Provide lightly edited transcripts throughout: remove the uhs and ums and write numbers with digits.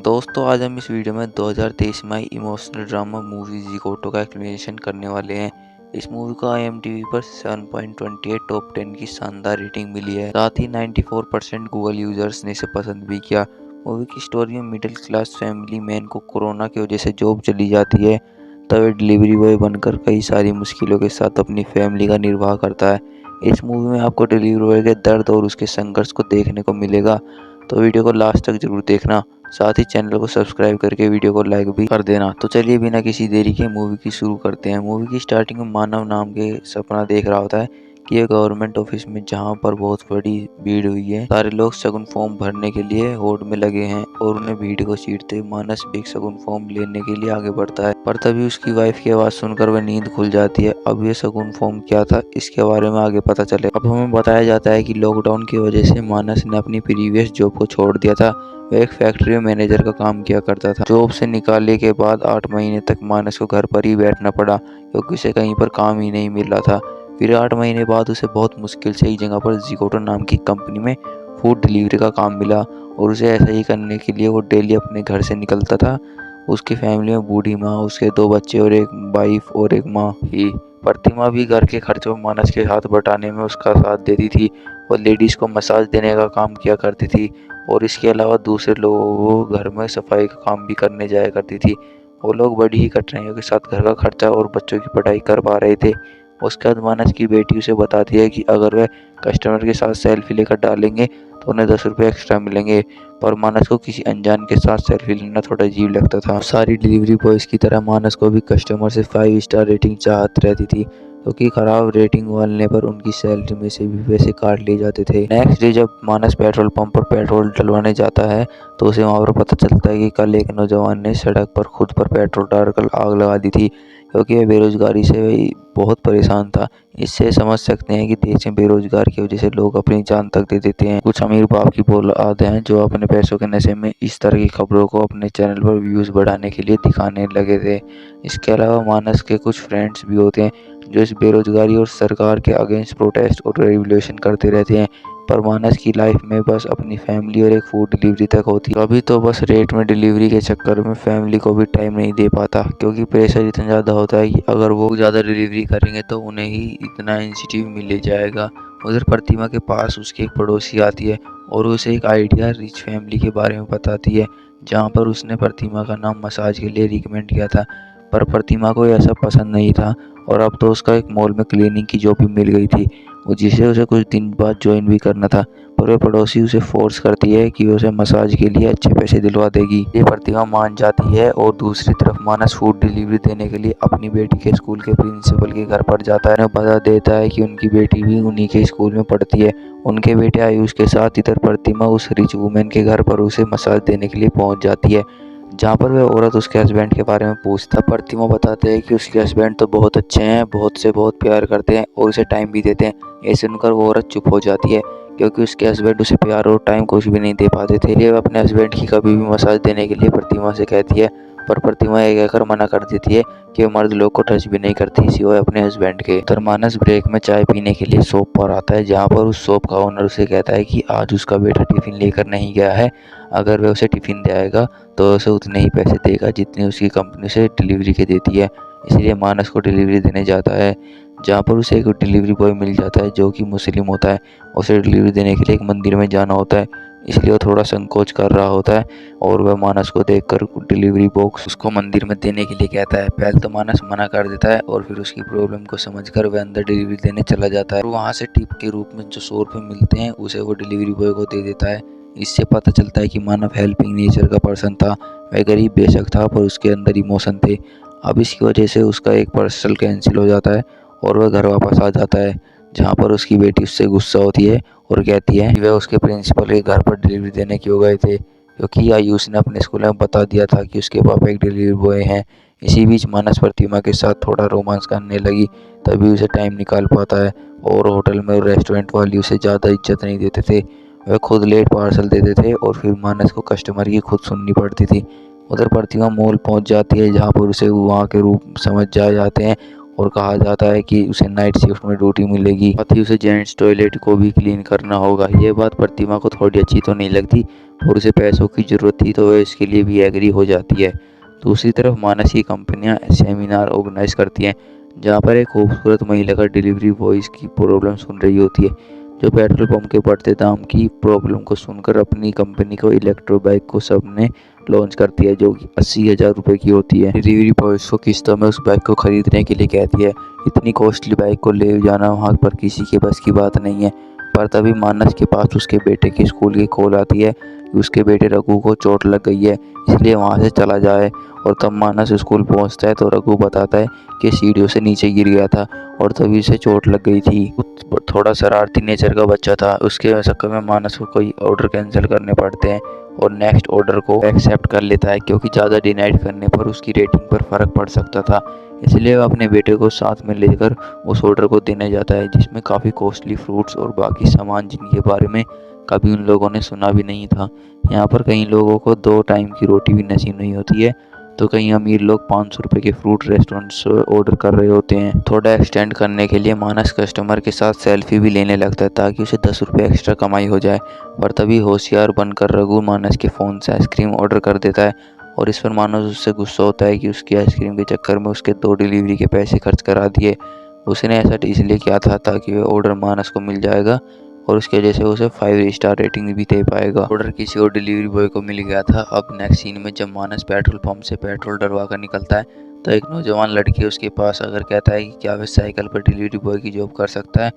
दोस्तों आज हम इस वीडियो में 2023 में आई इमोशनल ड्रामा मूवी ज़ीकोटो का एक्सप्लेनेशन करने वाले हैं। इस मूवी को IMDb पर 7.28 टॉप 10 की शानदार रेटिंग मिली है। साथ ही 94% गूगल यूजर्स ने इसे पसंद भी किया। मूवी की स्टोरी में मिडिल क्लास फैमिली मैन को कोरोना की वजह से जॉब चली जाती है, तब वह डिलीवरी बॉय बनकर कई सारी मुश्किलों के साथ अपनी फैमिली का निर्वाह करता है। इस मूवी में आपको डिलीवरी बॉय के दर्द और उसके संघर्ष को देखने को मिलेगा, तो वीडियो को लास्ट तक जरूर देखना। साथ ही चैनल को सब्सक्राइब करके वीडियो को लाइक भी कर देना। तो चलिए बिना किसी देरी के मूवी की शुरू करते हैं। मूवी की स्टार्टिंग में मानव नाम के सपना देख रहा होता है कि ये गवर्नमेंट ऑफिस में जहां पर बहुत बड़ी भीड़ हुई है, सारे लोग शगुन फॉर्म भरने के लिए होड़ में लगे हैं और उन्हें भीड़ को चीरते मानस भी शगुन फॉर्म लेने के लिए आगे बढ़ता है। पर तभी उसकी वाइफ की आवाज सुनकर वह नींद खुल जाती है। अब ये शगुन फॉर्म क्या था, इसके बारे में आगे पता चले। अब हमें बताया जाता है कि लॉकडाउन की वजह से मानस ने अपनी प्रीवियस जॉब को छोड़ दिया था। वह एक फैक्ट्री में मैनेजर का काम किया करता था। जॉब से निकालने के बाद 8 महीने तक मानस को घर पर ही बैठना पड़ा, क्योंकि उसे कहीं पर काम ही नहीं मिल रहा था। फिर 8 महीने बाद उसे बहुत मुश्किल से एक जगह पर ज़ीकोटो नाम की कंपनी में फूड डिलीवरी का काम मिला, और उसे ऐसा ही करने के लिए वो डेली अपने घर से निकलता था। उसकी फैमिली में बूढ़ी माँ, उसके 2 बच्चे और एक वाइफ और एक माँ ही। प्रतिमा भी घर के खर्चों में मानस के हाथ बटाने में उसका साथ देती थी और लेडीज़ को मसाज देने का काम किया करती थी, और इसके अलावा दूसरे लोगों को घर में सफाई का काम भी करने जाया करती थी। वो लोग बड़ी ही कठिनाइयों के साथ घर का खर्चा और बच्चों की पढ़ाई कर पा रहे थे। उसके बाद मानस की बेटी उसे बताती है कि अगर वह कस्टमर के साथ सेल्फी लेकर डालेंगे तो उन्हें 10 रुपये एक्स्ट्रा मिलेंगे। पर मानस को किसी अनजान के साथ सेल्फी लेना थोड़ा अजीब लगता था। सारी डिलीवरी बॉयज़ की तरह मानस को भी कस्टमर से 5 स्टार रेटिंग चाहत रहती थी, क्योंकि खराब रेटिंग वालने पर उनकी सैलरी में से भी पैसे काट लिए जाते थे। नेक्स्ट डे जब मानस पेट्रोल पंप पर पेट्रोल डलवाने जाता है, तो उसे वहाँ पर पता चलता है कि कल एक नौजवान ने सड़क पर खुद पर पेट्रोल डालकर आग लगा दी थी, क्योंकि वह बेरोजगारी से बहुत परेशान था। इससे समझ सकते हैं कि देश में बेरोजगार की वजह से लोग अपनी जान तक दे देते हैं। कुछ अमीर बाप की औलाद हैं जो अपने पैसों के नशे में इस तरह की खबरों को अपने चैनल पर व्यूज बढ़ाने के लिए दिखाने लगे थे। इसके अलावा मानस के कुछ फ्रेंड्स भी होते हैं जो इस बेरोजगारी और सरकार के अगेंस्ट प्रोटेस्ट और रेवोल्यूशन करते रहते हैं। पर मानस की लाइफ में बस अपनी फैमिली और एक फूड डिलीवरी तक होती है। अभी तो बस रेट में डिलीवरी के चक्कर में फैमिली को भी टाइम नहीं दे पाता, क्योंकि प्रेशर इतना ज़्यादा होता है कि अगर वो ज़्यादा डिलीवरी करेंगे तो उन्हें ही इतना इंसेंटिव मिल जाएगा। उधर प्रतिमा के पास उसकी एक पड़ोसी आती है और उसे एक आइडिया रिच फैमिली के बारे में बताती है, जहाँ पर उसने प्रतिमा का नाम मसाज के लिए रिकमेंड किया था। पर प्रतिमा को ऐसा पसंद नहीं था, और अब तो उसका एक मॉल में क्लीनिंग की जॉब भी मिल गई थी, जिसे उसे कुछ दिन बाद ज्वाइन भी करना था। पर वह पड़ोसी उसे फोर्स करती है कि उसे मसाज के लिए अच्छे पैसे दिलवा देगी। ये प्रतिमा मान जाती है, और दूसरी तरफ मानस फूड डिलीवरी देने के लिए अपनी बेटी के स्कूल के प्रिंसिपल के घर पर जाता है। उन्हें बता देता है कि उनकी बेटी भी उन्हीं के स्कूल में पढ़ती है। उनके बेटे आयुष के साथ इधर प्रतिमा उस रिच वुमेन के घर पर उसे मसाज देने के लिए पहुंच जाती है, जहाँ पर वह औरत उसके हस्बैंड के बारे में पूछता। प्रतिमा बताते हैं कि उसके हस्बैंड तो बहुत अच्छे हैं, बहुत से बहुत प्यार करते हैं और उसे टाइम भी देते हैं। ये सुनकर वो औरत चुप हो जाती है, क्योंकि उसके हस्बैंड उसे प्यार और टाइम कुछ भी नहीं दे पाते थे। ये अपने हस्बैंड की कभी भी मसाज देने के लिए प्रतिमा से कहती है, पर प्रतिमा ये कहकर मना कर देती है कि वो मर्द लोग को टच भी नहीं करती सिवाय अपने हस्बैंड के। तर मानस ब्रेक में चाय पीने के लिए शॉप पर आता है, जहाँ पर उस शॉप का ओनर उसे कहता है कि आज उसका बेटा टिफिन लेकर नहीं गया है। अगर वह उसे टिफिन दे आएगा तो उसे उतने ही पैसे देगा जितने उसकी कंपनी उसे डिलीवरी के देती है। इसलिए मानस को डिलीवरी देने जाता है, जहाँ पर उसे एक डिलीवरी बॉय मिल जाता है जो कि मुस्लिम होता है। उसे डिलीवरी देने के लिए एक मंदिर में जाना होता है, इसलिए वो थोड़ा संकोच कर रहा होता है, और वह मानस को देखकर डिलीवरी बॉक्स उसको मंदिर में देने के लिए कहता है। पहले तो मानस मना कर देता है, और फिर उसकी प्रॉब्लम को समझकर वह अंदर डिलीवरी देने चला जाता है। और वहाँ से टिप के रूप में जो 100 रुपये मिलते हैं उसे वो डिलीवरी बॉय को दे देता है। इससे पता चलता है कि मानव हेल्पिंग नेचर का पर्सन था। वह गरीब बेशक था, पर उसके अंदर इमोशन थे। अब इसकी वजह से उसका एक पार्सल कैंसिल हो जाता है और वह घर वापस आ जाता है, जहाँ पर उसकी बेटी उससे गुस्सा होती है और कहती है कि वह उसके प्रिंसिपल के घर पर डिलीवरी देने क्यों गए थे, क्योंकि आयुष ने अपने स्कूल में बता दिया था कि उसके पापा एक डिलीवरी बॉय हैं। इसी बीच मानस प्रतिमा के साथ थोड़ा रोमांस करने लगी, तभी उसे टाइम निकाल पाता है, और होटल में और रेस्टोरेंट वाले उसे ज़्यादा इज्जत नहीं देते थे। वह खुद लेट पार्सल देते थे, और फिर मानस को कस्टमर की खुद सुननी पड़ती थी। उधर प्रतिमा मॉल पहुंच जाती है, जहां पर उसे वहां के रूप समझ जाते हैं और कहा जाता है कि उसे नाइट शिफ्ट में ड्यूटी मिलेगी, साथ ही उसे जेंट्स टॉयलेट को भी क्लीन करना होगा। ये बात प्रतिमा को थोड़ी अच्छी तो नहीं लगती, और उसे पैसों की ज़रूरत थी तो वह इसके लिए भी एग्री हो जाती है। दूसरी तरफ मानस की कंपनियां सेमिनार ऑर्गेनाइज करती हैं जहां पर एक खूबसूरत महिला का डिलीवरी बॉयज़ की प्रॉब्लम सुन रही होती है, जो पेट्रोल पंप के बढ़ते दाम की प्रॉब्लम को सुनकर अपनी कंपनी को इलेक्ट्रो बाइक को सबने लॉन्च करती है, जो कि 80,000 रुपये की होती है। डिलीवरी बॉयज़ को किस्तों में उस बाइक को खरीदने के लिए कहती है। इतनी कॉस्टली बाइक को ले जाना वहाँ पर किसी के बस की बात नहीं है। पर तभी मानस के पास उसके बेटे की स्कूल की कॉल आती है कि उसके बेटे रघु को चोट लग गई है, इसलिए वहाँ से चला जाए। और तब मानस स्कूल पहुँचता है तो रघु बताता है कि सीढ़ियों से नीचे गिर गया था और तभी उसे चोट लग गई थी। थोड़ा शरारती नेचर का बच्चा था, उसके चक्कर में मानस को कोई ऑर्डर कैंसिल करने पड़ते हैं और नेक्स्ट ऑर्डर को एक्सेप्ट कर लेता है, क्योंकि ज़्यादा डिनाइड करने पर उसकी रेटिंग पर फ़र्क पड़ सकता था। इसलिए वह अपने बेटे को साथ में लेकर उस ऑर्डर को देने जाता है, जिसमें काफ़ी कॉस्टली फ्रूट्स और बाकी सामान जिनके बारे में कभी उन लोगों ने सुना भी नहीं था। यहाँ पर कई लोगों को 2 टाइम की रोटी भी नसीब नहीं होती है, तो कई अमीर लोग 500 रुपये के फ्रूट रेस्टोरेंट से ऑर्डर कर रहे होते हैं। थोड़ा एक्सटेंड करने के लिए मानस कस्टमर के साथ सेल्फी भी लेने लगता है ताकि उसे 10 रुपये एक्स्ट्रा कमाई हो जाए। पर तभी होशियार बनकर रघु मानस के फ़ोन से आइसक्रीम ऑर्डर कर देता है और इस पर मानस उससे गुस्सा होता है कि उसकी आइसक्रीम के चक्कर में उसके 2 डिलीवरी के पैसे खर्च करा दिए। उसने ऐसा इसलिए किया था ताकि वह ऑर्डर मानस को मिल जाएगा और उसकी वजह से उसे 5 स्टार रेटिंग भी दे पाएगा। ऑर्डर किसी और डिलीवरी बॉय को मिल गया था। अब नेक्स्ट सीन में जब मानस पेट्रोल पंप से पेट्रोल डलवा कर निकलता है तो एक नौजवान लड़की उसके पास आकर कहता है कि क्या वह साइकिल पर डिलीवरी बॉय की जॉब कर सकता है।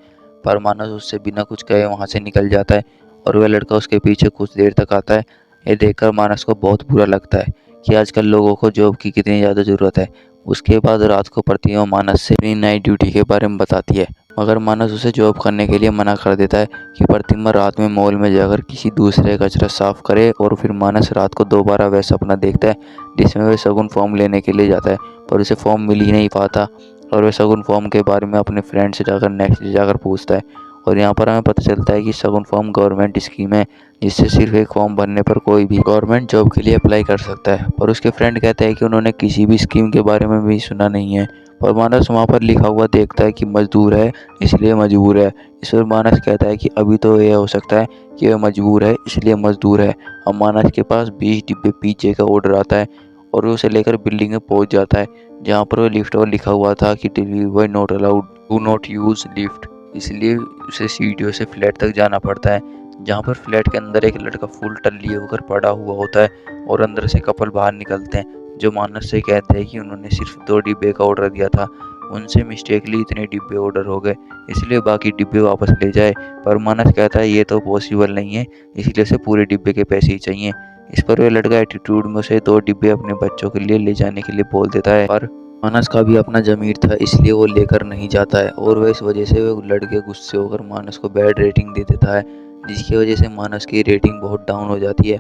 पर मानस उससे बिना कुछ कहे वहाँ से निकल जाता है और वह लड़का उसके पीछे कुछ देर तक आता है। ये देखकर मानस को बहुत बुरा लगता है कि आजकल लोगों को जॉब की कितनी ज़्यादा ज़रूरत है। उसके बाद रात को प्रतिमा मानस से अपनी नाइट ड्यूटी के बारे में बताती है, मगर मानस उसे जॉब करने के लिए मना कर देता है कि प्रतिमा रात में मॉल में जाकर किसी दूसरे का कचरा साफ करे। और फिर मानस रात को दोबारा वह सपना देखता है जिसमें वह शगुन फॉर्म लेने के लिए जाता है, पर उसे फॉर्म मिल ही नहीं पाता और वह शगुन फॉर्म के बारे में अपने फ्रेंड से जाकर नेक्स्ट डे जाकर पूछता है। और यहाँ पर हमें पता चलता है कि शगुन फॉर्म गवर्नमेंट स्कीम है जिससे सिर्फ एक फॉर्म भरने पर कोई भी गवर्नमेंट जॉब के लिए अप्लाई कर सकता है। पर उसके फ्रेंड कहते हैं कि उन्होंने किसी भी स्कीम के बारे में भी सुना नहीं है। और मानस वहाँ पर लिखा हुआ देखता है कि मजदूर है इसलिए मजबूर है। इस पर मानस कहता है कि अभी तो यह हो सकता है कि वह मजबूर है इसलिए मजदूर है। अब मानस के पास 20 डिब्बे पिज्जे का ऑर्डर आता है और वो उसे लेकर बिल्डिंग में पहुँच जाता है, जहाँ पर वह लिफ्ट पर लिखा हुआ था कि delivery boy not allowed, do not use lift. इसलिए उसे सीढ़ियों से फ्लैट तक जाना पड़ता है, जहाँ पर फ्लैट के अंदर एक लड़का फुल टल्ली होकर पड़ा हुआ होता है और अंदर से कपल बाहर निकलते हैं जो मानस से कहते हैं कि उन्होंने सिर्फ 2 डिब्बे का ऑर्डर दिया था, उनसे मिस्टेकली इतने डिब्बे ऑर्डर हो गए इसलिए बाकी डिब्बे वापस ले जाए। पर मानस कहता है ये तो पॉसिबल नहीं है, इसलिए उसे पूरे डिब्बे के पैसे ही चाहिए। इस पर वह लड़का एटीट्यूड में उसे 2 डिब्बे अपने बच्चों के लिए ले जाने के लिए बोल देता है, पर मानस का भी अपना ज़मीर था इसलिए वो लेकर नहीं जाता है और वह इस वजह से वो लड़के गुस्से होकर मानस को बैड रेटिंग दे देता है, जिसकी वजह से मानस की रेटिंग बहुत डाउन हो जाती है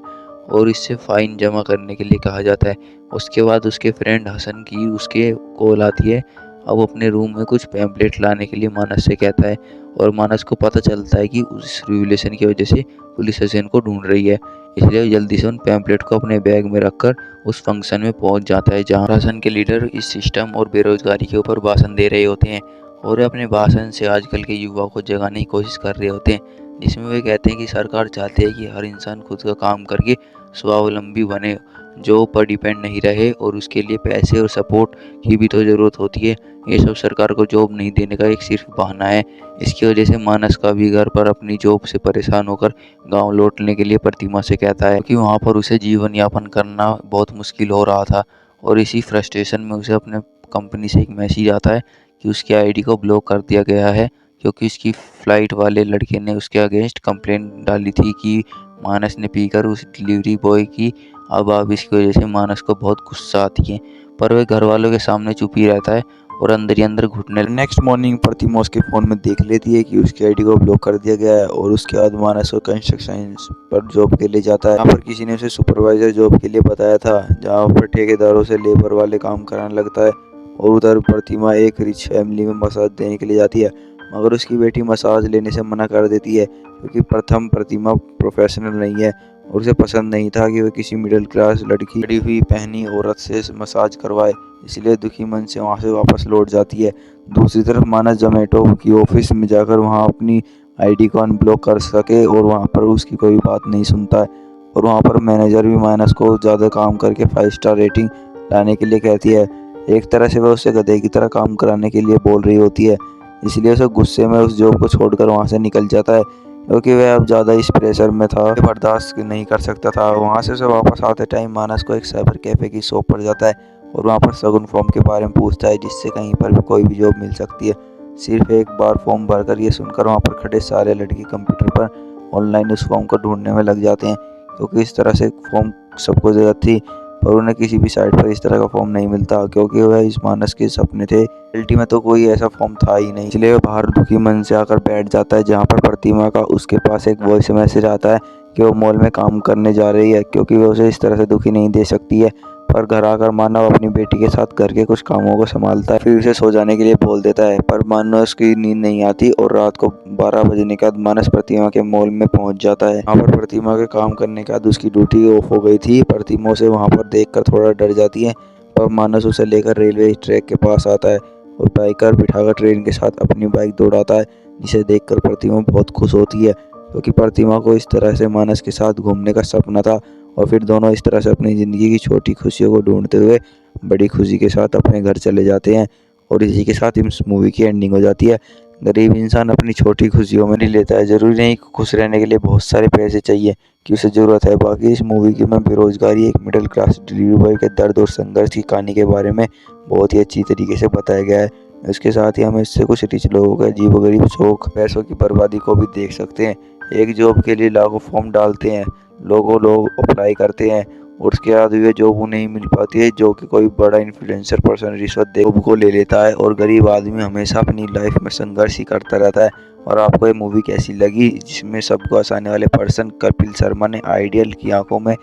और इससे फ़ाइन जमा करने के लिए कहा जाता है। उसके बाद उसके फ्रेंड हसन की उसके कॉल आती है। अब अपने रूम में कुछ पैम्पलेट लाने के लिए मानस से कहता है और मानस को पता चलता है कि उस रिवलेशन की वजह से पुलिस हसन को ढूंढ रही है, इसलिए जल्दी से उन पैम्पलेट को अपने बैग में रखकर उस फंक्शन में पहुंच जाता है जहां हसन के लीडर इस सिस्टम और बेरोजगारी के ऊपर भाषण दे रहे होते हैं और अपने भाषण से आजकल के युवाओं को जगाने की कोशिश कर रहे होते हैं, जिसमें वे कहते हैं कि सरकार चाहती है कि हर इंसान खुद का काम करके स्वावलंबी बने, जॉब पर डिपेंड नहीं रहे और उसके लिए पैसे और सपोर्ट की भी तो ज़रूरत होती है। ये सब सरकार को जॉब नहीं देने का एक सिर्फ बहाना है। इसकी वजह से मानस का भी घर पर अपनी जॉब से परेशान होकर गांव लौटने के लिए प्रतिमा से कहता है कि वहां पर उसे जीवन यापन करना बहुत मुश्किल हो रहा था और इसी फ्रस्ट्रेशन में उसे अपने कंपनी से एक मैसेज आता है कि उसकी आईडी को ब्लॉक कर दिया गया है, क्योंकि उसकी फ़्लाइट वाले लड़के ने उसके अगेंस्ट कंप्लेंट डाली थी कि मानस ने पीकर उस डिलीवरी बॉय की। अब इसकी वजह से मानस को बहुत गुस्सा आती है, पर वह घर वालों के सामने चुप ही रहता है और अंदर ही अंदर घुटने। नेक्स्ट मॉर्निंग प्रतिमा उसके फ़ोन में देख लेती है कि उसकी आईडी को ब्लॉक कर दिया गया है और उसके बाद मानस को कंस्ट्रक्शन पर जॉब के लिए जाता है। यहाँ पर किसी ने उसे सुपरवाइजर जॉब के लिए बताया था, जहाँ पर ठेकेदारों से लेबर वाले काम कराने लगता है और उधर प्रतिमा एक रिच फैमिली में मसाज देने के लिए जाती है, मगर उसकी बेटी मसाज लेने से मना कर देती है क्योंकि प्रथम प्रतिमा प्रोफेशनल नहीं है और उसे पसंद नहीं था कि वह किसी मिडिल क्लास लड़की खड़ी हुई पहनी औरत से मसाज करवाए, इसलिए दुखी मन से वहां से वापस लौट जाती है। दूसरी तरफ मानस जोमेटो की ऑफिस में जाकर वहां अपनी आईडी को अनब्लॉक कर सके और वहां पर उसकी कोई बात नहीं सुनता है और वहाँ पर मैनेजर भी मानस को ज़्यादा काम करके 5 स्टार रेटिंग लाने के लिए कहती है। एक तरह से वह उसे गधे की तरह काम कराने के लिए बोल रही होती है, इसलिए उसे गुस्से में उस जॉब को छोड़कर वहाँ से निकल जाता है, क्योंकि वह अब ज़्यादा इस प्रेशर में था, बर्दाश्त नहीं कर सकता था। वहाँ से उसे वापस आते टाइम मानस को एक साइबर कैफ़े की शॉप पर जाता है और वहाँ पर सगुन फॉर्म के बारे में पूछता है, जिससे कहीं पर भी कोई भी जॉब मिल सकती है। सिर्फ एक बार फॉर्म भरकर ये सुनकर वहाँ पर खड़े सारे लड़के कंप्यूटर पर ऑनलाइन उस फॉर्म को ढूंढने में लग जाते हैं, क्योंकि इस तरह से फॉर्म सबको ज़रूरत थी, पर उन्हें किसी भी साइट पर इस तरह का फॉर्म नहीं मिलता, क्योंकि वह इस मानस के सपने थे। रियलिटी में तो कोई ऐसा फॉर्म था ही नहीं, इसलिए वह बाहर दुखी मन से आकर बैठ जाता है, जहाँ पर प्रतिमा का उसके पास एक वॉइस मैसेज आता है कि वो मॉल में काम करने जा रही है, क्योंकि वह उसे इस तरह से दुखी नहीं दे सकती है। पर घर आकर मानव अपनी बेटी के साथ घर के कुछ कामों को संभालता है, फिर उसे सो जाने के लिए बोल देता है, पर मानव उसकी नींद नहीं आती और रात को 12 बजने के बाद मानस प्रतिमा के मॉल में पहुंच जाता है। वहाँ पर प्रतिमा के काम करने के बाद उसकी ड्यूटी ऑफ हो गई थी। प्रतिमा उसे वहाँ पर देखकर थोड़ा डर जाती है, पर मानस उसे लेकर रेलवे ट्रैक के पास आता है और बाइक पर बिठाकर ट्रेन के साथ अपनी बाइक दौड़ाता है, जिसे देखकर प्रतिमा बहुत खुश होती है, क्योंकि प्रतिमा को इस तरह से मानस के साथ घूमने का सपना था। और फिर दोनों इस तरह से अपनी ज़िंदगी की छोटी खुशियों को ढूंढते हुए बड़ी खुशी के साथ अपने घर चले जाते हैं। और इसी के साथ इस मूवी की एंडिंग हो जाती है। गरीब इंसान अपनी छोटी खुशियों में नहीं लेता है, ज़रूरी नहीं खुश रहने के लिए बहुत सारे पैसे चाहिए कि उसे ज़रूरत है। बाकी इस मूवी की में बेरोजगारी, एक मिडिल क्लास डिलीवरी बॉय के दर्द और संघर्ष की कहानी के बारे में बहुत ही अच्छी तरीके से बताया गया है। इसके साथ ही हम इससे कुछ रिच लोगों के अजीबोगरीब शौक, पैसों की बर्बादी को भी देख सकते हैं। एक जॉब के लिए लाखों फॉर्म डालते हैं, लोग अप्लाई करते हैं और उसके बाद भी जॉब उन्हें नहीं मिल पाती है, जो कि कोई बड़ा इन्फ्लुएंसर पर्सन रिश्वत दे जॉब को ले लेता है और गरीब आदमी हमेशा अपनी लाइफ में संघर्ष ही करता रहता है। और आपको ये मूवी कैसी लगी, जिसमें सबको हंसाने वाले पर्सन कपिल शर्मा ने आइडियल की आंखों में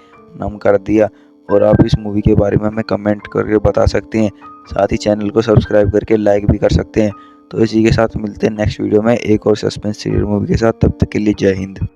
नम कर दिया? और आप इस मूवी के बारे में हमें कमेंट करके बता सकते हैं। साथ ही चैनल को सब्सक्राइब करके लाइक भी कर सकते हैं। तो इसी के साथ मिलते हैं नेक्स्ट वीडियो में एक और सस्पेंस थ्रिलर मूवी के साथ। तब तक के लिए जय हिंद।